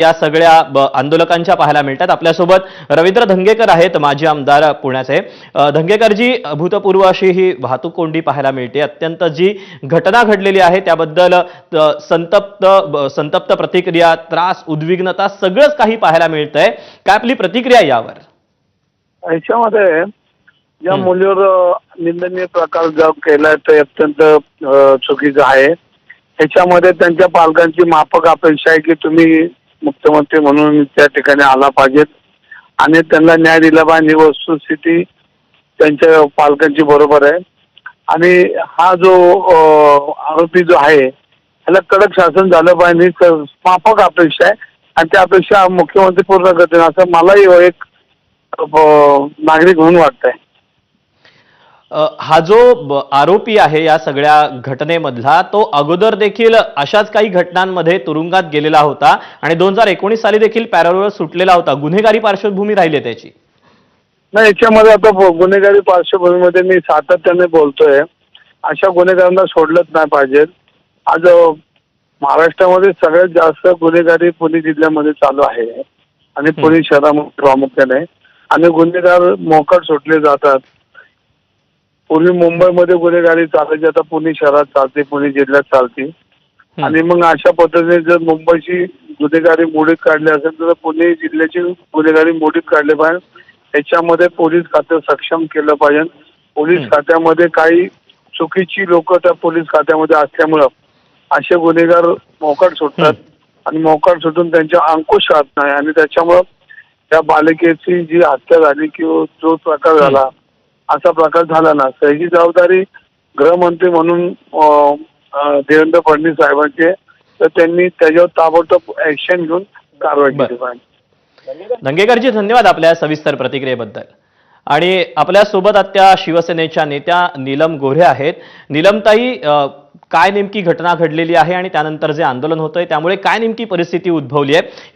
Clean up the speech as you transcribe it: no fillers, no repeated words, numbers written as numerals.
या सगळ्या आंदोलकांच्या पाहायला मिळतात। आपल्यासोबत रवींद्र धंगेकर आहेत, माजी आमदार पुण्याचे। धंगेकरजी, अभूतपूर्व अशी ही वाहतूक कोंडी पाहायला मिळते। अत्यंत जी घटना घडलेली आहे त्याबद्दल संतप्त प्रतिक्रिया, त्रास, उद्विग्नता सगळंच काही पाहायला मिळतंय। काय आपली प्रतिक्रिया यावर? याच्यामध्ये या मुलीवर निंदनीय प्रकार जो केलाय ते अत्यंत चुकीचं आहे। ह्याच्यामध्ये त्यांच्या पालकांची माफक अपेक्षा आहे की तुम्ही मुख्यमंत्री म्हणून त्या ठिकाणी आला पाहिजेत आणि त्यांना न्याय दिला पाहिजे। वस्तुस्थिती त्यांच्या पालकांची बरोबर आहे आणि हा जो आरोपी जो आहे त्याला कडक शासन झालं पाहिजे, माफक अपेक्षा आहे आणि त्या अपेक्षा मुख्यमंत्री पूर्ण करतील असं मलाही एक नागरिक म्हणून वाटतंय। हा जो आरोपी आहे या सगळ्या घटनेमधला, तो अगोदर देखील अशाच काही घटनांमध्ये तुरुंगात गेलेला होता आणि 2019 साली देखील पॅरोलवर सुटलेला होता। गुन्हेगारी पार्श्वभूमी राहिली त्याची। नाही, याच्यामध्ये आता गुन्हेगारी पार्श्वभूमीमध्ये मी सातत्याने बोलतोय, अशा गुन्हेगारांना सोडलंच नाही पाहिजे। आज महाराष्ट्रामध्ये सगळ्यात जास्त गुन्हेगारी पुणे जिल्ह्यामध्ये चालू आहे आणि पुणे शहरामध्ये प्रामुख्याने, आणि गुन्हेगार मोकाट सुटले जातात। पूर्वी मुंबईमध्ये गुन्हेगारी चालायची, आता पुणे शहरात चालते, पुणे जिल्ह्यात चालते। आणि मग अशा पद्धतीने जर मुंबईची गुन्हेगारी मोडीत काढली असेल तर पुणे जिल्ह्याची गुन्हेगारी मोडीत काढली पाहिजे। याच्यामध्ये पोलीस खातं सक्षम केलं पाहिजे। पोलीस खात्यामध्ये काही चुकीची लोक त्या पोलीस खात्यामध्ये असल्यामुळं असे गुन्हेगार मोकाट सुटतात आणि मोकाट सुटून त्यांच्या अंकुश राहत नाही आणि त्याच्यामुळं त्या बालिकेची जी हत्या झाली किंवा जो प्रकार झाला असा प्रकार झाला ना, तर ही जबाबदारी गृहमंत्री म्हणून देवेंद्र फडणवीस साहेबांची, तर त्यांनी त्याच्यावर ताबडतोब ऍक्शन घेऊन कारवाई केली पाहिजे। धंगेकरजी, धन्यवाद आपल्या सविस्तर प्रतिक्रियेबद्दल। आणि आपल्या सोबत आता शिवसेनेच्या नेत्या नीलम गोऱ्हे आहेत। नीलमताई, काय नेमकी घटना घडलेली आहे आणि त्यानंतर जे आंदोलन होतंय त्यामुळे काय नेमकी परिस्थिती उद्भवली आहे?